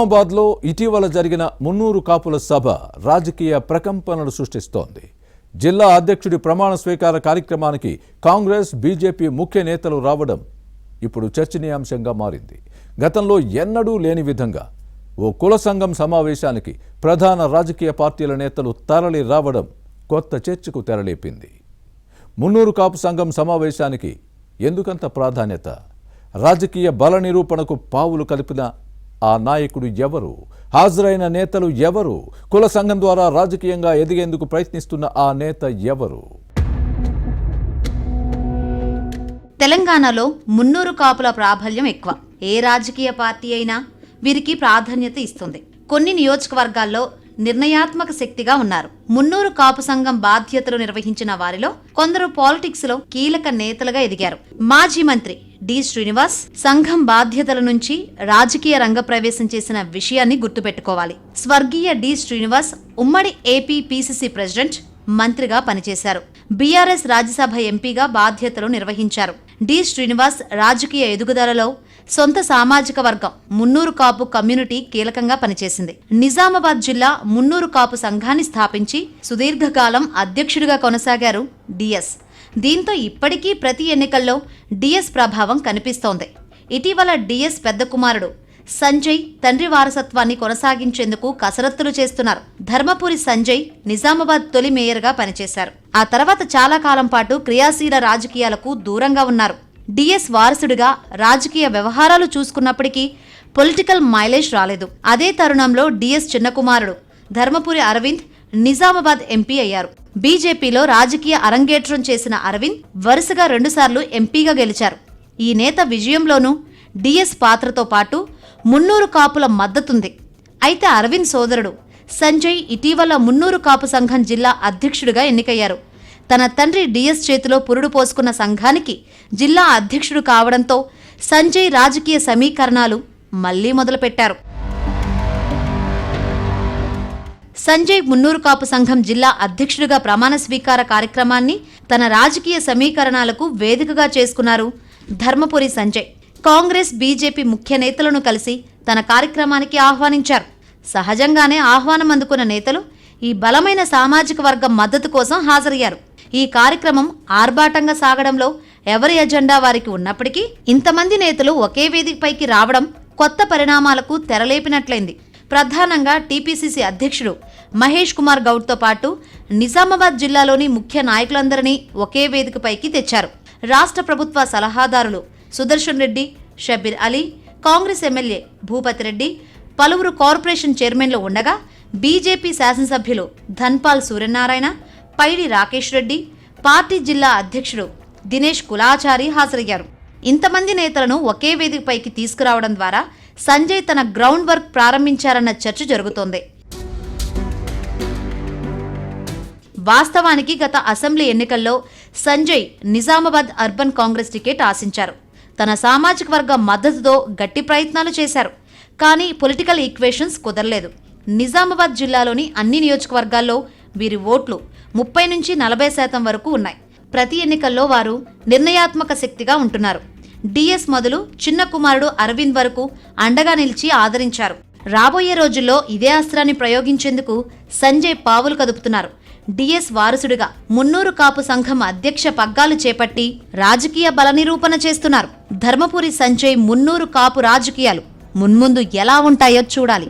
నిజామాబాద్లో ఇటీవల జరిగిన మున్నూరు కాపుల సభ రాజకీయ ప్రకంపనలు సృష్టిస్తోంది. జిల్లా అధ్యక్షుడి ప్రమాణ స్వీకార కార్యక్రమానికి కాంగ్రెస్, బీజేపీ ముఖ్య నేతలు రావడం ఇప్పుడు చర్చనీయాంశంగా మారింది. గతంలో ఎన్నడూ లేని విధంగా ఓ కుల సంఘం సమావేశానికి ప్రధాన రాజకీయ పార్టీల నేతలు తరలి రావడం కొత్త చర్చకు తెరలేపింది. మున్నూరు కాపు సంఘం సమావేశానికి ఎందుకంత ప్రాధాన్యత? రాజకీయ బల నిరూపణకు పావులు కలిపిన ఆ నాయకుడు ఎవరు? హాజరైన నేతలు ఎవరు? కుల సంఘం ద్వారా రాజకీయంగా ఎదిగేందుకు ప్రయత్నిస్తున్న ఆ నేత ఎవరు? తెలంగాణలో మున్నూరు కాపుల ప్రాబల్యం ఎక్కువ. ఏ రాజకీయ పార్టీ అయినా వీరికి ప్రాధాన్యత ఇస్తుంది. కొన్ని నియోజకవర్గాల్లో నిర్ణయాత్మక శక్తిగా ఉన్నారు. మున్నూరు కాపు సంఘం బాధ్యతలు నిర్వహించిన వారిలో కొందరు పాలిటిక్స్ లో కీలక నేతలుగా ఎదిగారు. మాజీ మంత్రి డి శ్రీనివాస్ సంఘం బాధ్యతల నుంచి రాజకీయ రంగ ప్రవేశం చేసిన విషయాన్ని గుర్తుపెట్టుకోవాలి. స్వర్గీయ డి శ్రీనివాస్ ఉమ్మడి ఏపీ పిసిసి ప్రెసిడెంట్, మంత్రిగా పనిచేశారు. బీఆర్ఎస్ రాజ్యసభ ఎంపీగా బాధ్యతలు నిర్వహించారు. డి శ్రీనివాస్ రాజకీయ ఎదుగుదలలో సొంత సామాజిక వర్గం మున్నూరు కాపు కమ్యూనిటీ కీలకంగా పనిచేసింది. నిజామాబాద్ జిల్లా మున్నూరు కాపు సంఘాన్ని స్థాపించి సుదీర్ఘకాలం అధ్యక్షుడిగా కొనసాగారు డిఎస్. దీంతో ఇప్పటికీ ప్రతి ఎన్నికల్లో డిఎస్ ప్రభావం కనిపిస్తోంది. ఇటీవల డిఎస్ పెద్ద కుమారుడు సంజయ్ తండ్రి వారసత్వాన్ని కొనసాగించేందుకు కసరత్తులు చేస్తున్నారు. ధర్మపురి సంజయ్ నిజామాబాద్ తొలి మేయర్గా పనిచేశారు. ఆ తర్వాత చాలా కాలం పాటు క్రియాశీల రాజకీయాలకు దూరంగా ఉన్నారు. డిఎస్ వారసుడిగా రాజకీయ వ్యవహారాలు చూసుకున్నప్పటికీ పొలిటికల్ మైలేజ్ రాలేదు. అదే తరుణంలో డిఎస్ చిన్న కుమారుడు ధర్మపురి అరవింద్ నిజామాబాద్ ఎంపీ అయ్యారు. బీజేపీలో రాజకీయ అరంగేట్రం చేసిన అరవింద్ వరుసగా 2 సార్లు ఎంపీగా గెలిచారు. ఈ నేత విజయంలోనూ డిఎస్ పాత్రతో పాటు మున్నూరు కాపుల మద్దతుంది. అయితే అరవింద్ సోదరుడు సంజయ్ ఇటీవల మున్నూరు కాపు సంఘం జిల్లా అధ్యక్షుడిగా ఎన్నికయ్యారు. తన తండ్రి డిఎస్ చేతిలో పురుడు పోసుకున్న సంఘానికి జిల్లా అధ్యక్షుడు కావడంతో సంజయ్ రాజకీయ సమీకరణాలు మళ్లీ మొదలుపెట్టారు. సంజయ్ మున్నూరు కాపు సంఘం జిల్లా అధ్యక్షుడిగా ప్రమాణ స్వీకార కార్యక్రమాన్ని తన రాజకీయ సమీకరణాలకు వేదికగా చేసుకున్నారు ధర్మపురి సంజయ్. కాంగ్రెస్, బీజేపీ ముఖ్య నేతలను కలిసి తన కార్యక్రమానికి ఆహ్వానించారు. సహజంగానే ఆహ్వానం అందుకున్న నేతలు ఈ బలమైన సామాజిక వర్గం మద్దతు కోసం హాజరయ్యారు. ఈ కార్యక్రమం ఆర్భాటంగా సాగడంలో ఎవరి ఎజెండా వారికి ఉన్నప్పటికీ ఇంతమంది నేతలు ఒకే వేదికపైకి రావడం కొత్త పరిణామాలకు తెరలేపినట్లయింది. ప్రధానంగా టీపీసీసీ అధ్యక్షుడు మహేష్ కుమార్ గౌడ్తో పాటు నిజామాబాద్ జిల్లాలోని ముఖ్య నాయకులందరినీ ఒకే వేదికపైకి తెచ్చారు. రాష్ట్ర ప్రభుత్వ సలహాదారులు సుదర్శన్ రెడ్డి, షబ్బీర్ అలీ, కాంగ్రెస్ ఎమ్మెల్యే భూపతి రెడ్డి, పలువురు కార్పొరేషన్ చైర్మన్లు ఉండగా బీజేపీ శాసనసభ్యులు ధన్పాల్ సూర్యనారాయణ, పైడి రాకేష్ రెడ్డి, పార్టీ జిల్లా అధ్యక్షుడు దినేష్ కులాచారి హాజరయ్యారు. ఇంతమంది నేతలను ఒకే వేదికపైకి తీసుకురావడం ద్వారా సంజయ్ తన గ్రౌండ్ వర్క్ ప్రారంభించారన్న చర్చ జరుగుతోంది. వాస్తవానికి గత అసెంబ్లీ ఎన్నికల్లో సంజయ్ నిజామాబాద్ అర్బన్ కాంగ్రెస్ టికెట్ ఆశించారు. తన సామాజిక వర్గ మద్దతుతో గట్టి ప్రయత్నాలు చేశారు. కానీ పొలిటికల్ ఈక్వేషన్స్ కుదరలేదు. నిజామాబాద్ జిల్లాలోని అన్ని నియోజకవర్గాల్లో వీరి ఓట్లు 30 నుంచి 40% వరకు ఉన్నాయి. ప్రతి ఎన్నికల్లో వారు నిర్ణయాత్మక శక్తిగా ఉంటున్నారు. డిఎస్ మొదలు చిన్న కుమారుడు అరవింద్ వరకు అండగా నిలిచి ఆదరించారు. రాబోయే రోజుల్లో ఇదే అస్త్రాన్ని ప్రయోగించేందుకు సంజయ్ పావులు కదుపుతున్నారు. డిఎస్ వారసుడిగా మున్నూరు కాపు సంఘం అధ్యక్ష పగ్గాలు చేపట్టి రాజకీయ బల నిరూపణ చేస్తున్నారు. ధర్మపురి సంజయ్ మున్నూరు కాపు రాజకీయాలు మున్ముందు ఎలా ఉంటాయో చూడాలి.